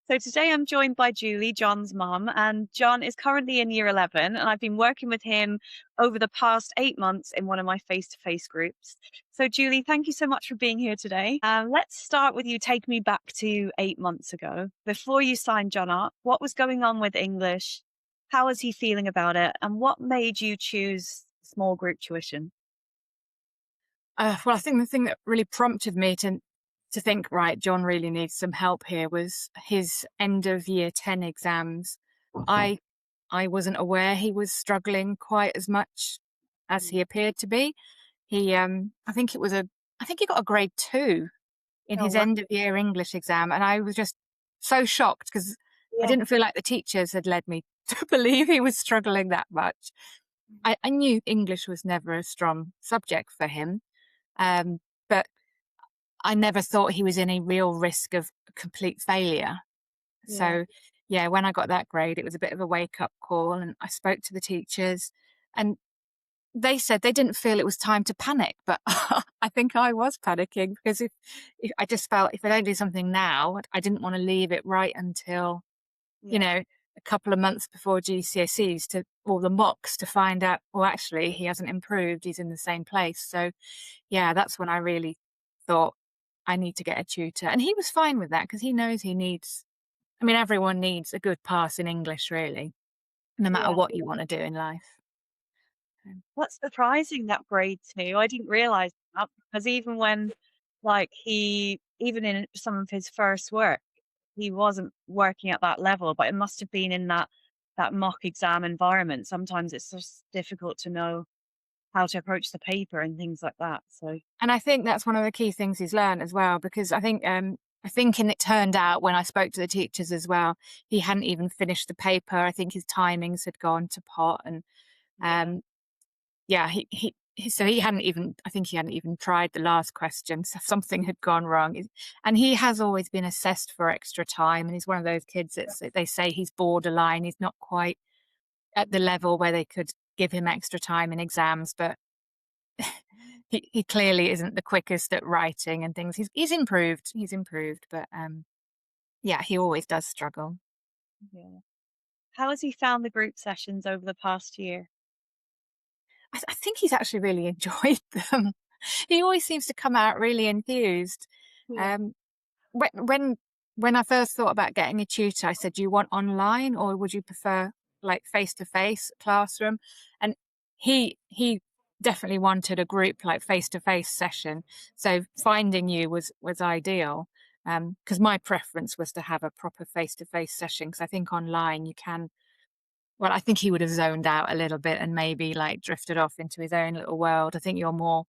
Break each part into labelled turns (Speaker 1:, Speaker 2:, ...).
Speaker 1: So today I'm joined by Julie, John's mum, and John is currently in year 11, and I've been working with him over the past 8 months in one of my face-to-face groups. So Julie, thank you so much for being here today. Let's start with you taking me back to 8 months ago. Before you signed John up, what was going on with English? How was he feeling about it? And what made you choose small group tuition?
Speaker 2: Well, I think the thing that really prompted me to think, right, John really needs some help here was his end of year 10 exams. I I wasn't aware he was struggling quite as much as he appeared to be. I think he got a grade 2 in
Speaker 1: Oh,
Speaker 2: his
Speaker 1: wow.
Speaker 2: end of year English exam, and I was just so shocked because I
Speaker 1: Yeah.
Speaker 2: didn't feel like the teachers had led me to believe he was struggling that much. I knew English was never a strong subject for him, but I never thought he was in a real risk of complete failure.
Speaker 1: Yeah.
Speaker 2: So, yeah, when I got that grade, it was a bit of a wake up call. And I spoke to the teachers, and they said they didn't feel it was time to panic. But I think I was panicking because if I just felt if I don't do something now, I didn't want to leave it right until, you
Speaker 1: Yeah.
Speaker 2: know, a couple of months before GCSEs to or the mocks to find out, well, actually, he hasn't improved. He's in the same place. So, yeah, that's when I really thought I need to get a tutor. And he was fine with that because he knows he needs, I mean, everyone needs a good pass in English, really, no matter
Speaker 1: Yeah.
Speaker 2: what you want to do in life.
Speaker 1: That's surprising, that grade 2. I didn't realize that because even when, like, even in some of his first work, he wasn't working at that level, but it must have been in that mock exam environment. Sometimes it's just difficult to know how to approach the paper and things like that. So,
Speaker 2: And I think that's one of the key things he's learned as well, because and it turned out when I spoke to the teachers as well, he hadn't even finished the paper. I think his timings had gone to pot, and
Speaker 1: yeah.
Speaker 2: um, yeah, so he hadn't even, I think he hadn't even tried the last question. So something had gone wrong. And he has always been assessed for extra time. And he's one of those kids that they say he's borderline. He's not quite at the level where they could give him extra time in exams, but he clearly isn't the quickest at writing and things. He's improved, but yeah, he always does struggle.
Speaker 1: Yeah. How has he found the group sessions over the past year?
Speaker 2: I think he's actually really enjoyed them. He always seems to come out really enthused.
Speaker 1: Yeah.
Speaker 2: Um, when when when I first thought about getting a tutor, I said, "Do you want online or would you prefer like face to face classroom?" And he definitely wanted a group like face to face session. So finding you was ideal. Because my preference was to have a proper face to face session. Because I think online you can. Well, I think he would have zoned out a little bit and maybe like drifted off into his own little world. I think you're more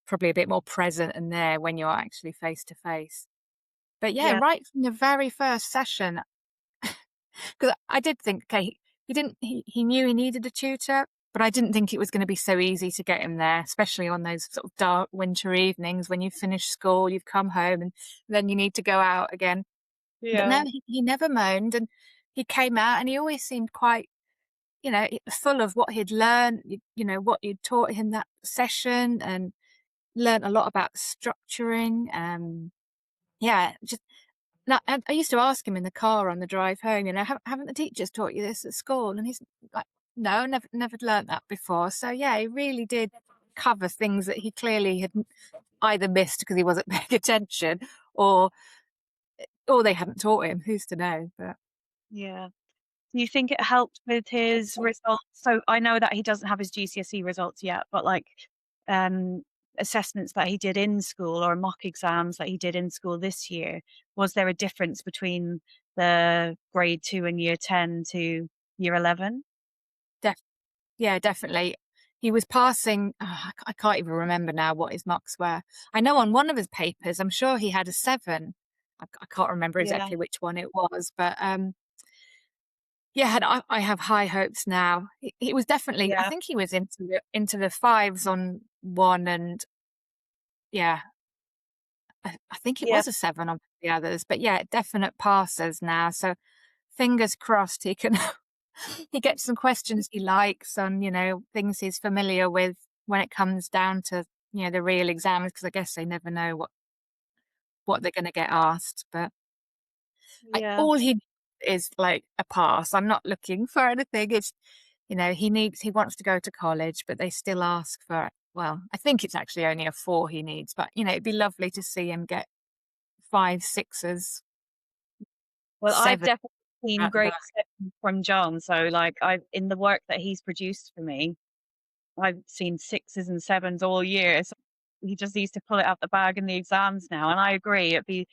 Speaker 2: probably a bit more present and there when you're actually face to face. But yeah,
Speaker 1: Yeah.
Speaker 2: right from the very first session, because I did think, okay, he knew he needed a tutor, but I didn't think it was going to be so easy to get him there, especially on those sort of dark winter evenings when you've finished school, you've come home, and then you need to go out again. But
Speaker 1: Yeah.
Speaker 2: no, he never moaned, and he came out, and he always seemed quite, full of what he'd learned, what you'd taught him that session, and learned a lot about structuring. Yeah, just no, I used to ask him in the car on the drive home, haven't the teachers taught you this at school? And he's like, no, never learnt that before. So yeah, he really did cover things that he clearly had either missed because he wasn't paying attention, or they hadn't taught him. Who's to know? But
Speaker 1: Yeah. Do you think it helped with his results? So I know that he doesn't have his GCSE results yet, but like um, assessments that he did in school or mock exams that he did in school this year, was there a difference between the grade 2 and year 10 to year 11?
Speaker 2: def- yeah, definitely. He was passing. I can't even remember now what his marks were. I know on one of his papers, I'm sure he had a 7. I can't remember
Speaker 1: Yeah,
Speaker 2: exactly which one it was, but yeah, and I have high hopes now. He was definitely, I
Speaker 1: yeah,
Speaker 2: think he was into the 5s on one, and yeah, I think it
Speaker 1: yeah,
Speaker 2: was a 7 on the others, but yeah, definite passes now. So fingers crossed he can he gets some questions he likes on, things he's familiar with when it comes down to, the real exams, because I guess they never know what they're going to get asked. But
Speaker 1: Yeah.
Speaker 2: All he needs is like a pass. I'm not looking for anything. It's, he wants to go to college, but they still ask for, well, I think it's actually only a 4 he needs, but it'd be lovely to see him get 5, 6s,
Speaker 1: Well, I've
Speaker 2: 7
Speaker 1: definitely seen
Speaker 2: out the
Speaker 1: great
Speaker 2: back.
Speaker 1: steps from John. So, like, I've in the work that he's produced for me, I've seen 6s and 7s all year. So he just needs to pull it out the bag in the exams now. And I agree, it'd be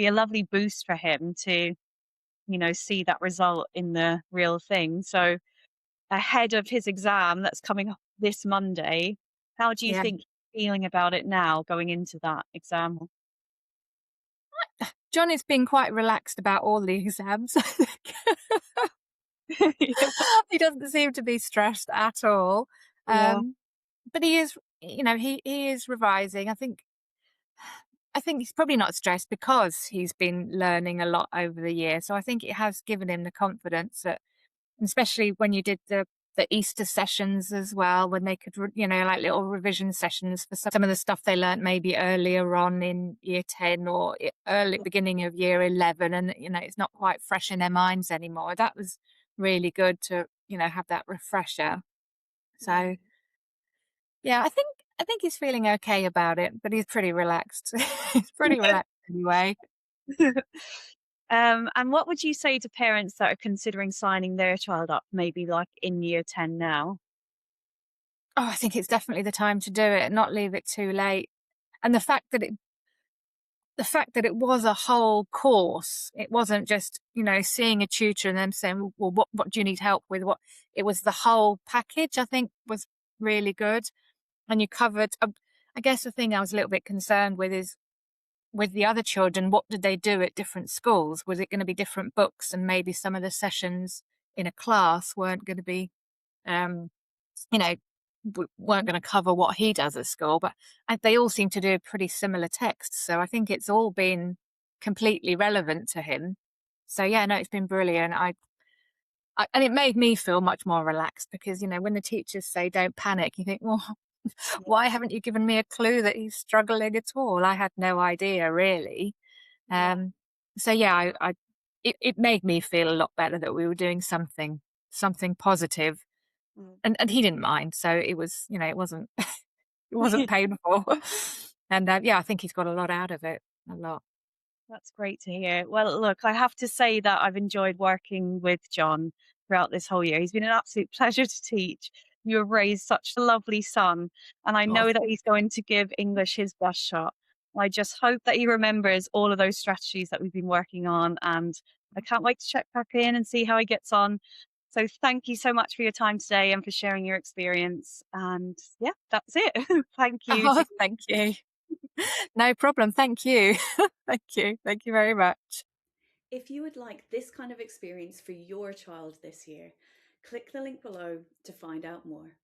Speaker 1: a lovely boost for him to, see that result in the real thing. So ahead of his exam that's coming up this Monday, how do you
Speaker 2: Yeah.
Speaker 1: think he's feeling about it now going into that exam?
Speaker 2: John has been quite relaxed about all the exams, I think.
Speaker 1: Yeah.
Speaker 2: He doesn't seem to be stressed at all.
Speaker 1: Yeah.
Speaker 2: But he is, he is revising. I think he's probably not stressed because he's been learning a lot over the year. So I think it has given him the confidence that, especially when you did the Easter sessions as well, when they could, like little revision sessions for some of the stuff they learnt maybe earlier on in year 10 or early beginning of year 11. And, it's not quite fresh in their minds anymore. That was really good to, have that refresher.
Speaker 1: Yeah.
Speaker 2: So yeah, I think he's feeling okay about it, but he's pretty relaxed. He's pretty relaxed anyway.
Speaker 1: And what would you say to parents that are considering signing their child up, maybe like in year 10 now?
Speaker 2: Oh, I think it's definitely the time to do it, not leave it too late. And the fact that it was a whole course, it wasn't just, seeing a tutor and them saying, well, what do you need help with? It was the whole package, I think was really good. And you covered, I guess the thing I was a little bit concerned with is with the other children, what did they do at different schools? Was it going to be different books and maybe some of the sessions in a class weren't going to be, um, you know, weren't going to cover what he does at school, but they all seem to do pretty similar texts. So I think it's all been completely relevant to him. So yeah, no, it's been brilliant. And it made me feel much more relaxed because, when the teachers say don't panic, you think, well, why haven't you given me a clue that he's struggling at all? I had no idea really.
Speaker 1: Yeah.
Speaker 2: Um, so yeah, it made me feel a lot better that we were doing something positive,
Speaker 1: Mm.
Speaker 2: and he didn't mind. So it was, it wasn't it wasn't painful, and yeah, I think he's got a lot out of it, a lot.
Speaker 1: That's great to hear. Well, look, I have to say that I've enjoyed working with John throughout this whole year. He's been an absolute pleasure to teach. You have raised such a lovely son, and I
Speaker 2: Oh,
Speaker 1: know that he's going to give English his best shot. I just hope that he remembers all of those strategies that we've been working on, and I can't wait to check back in and see how he gets on. So, thank you so much for your time today and for sharing your experience. And yeah, that's it. Thank you.
Speaker 2: oh, thank you. No problem. Thank you. Thank you. Thank you very much.
Speaker 3: If you would like this kind of experience for your child this year, click the link below to find out more.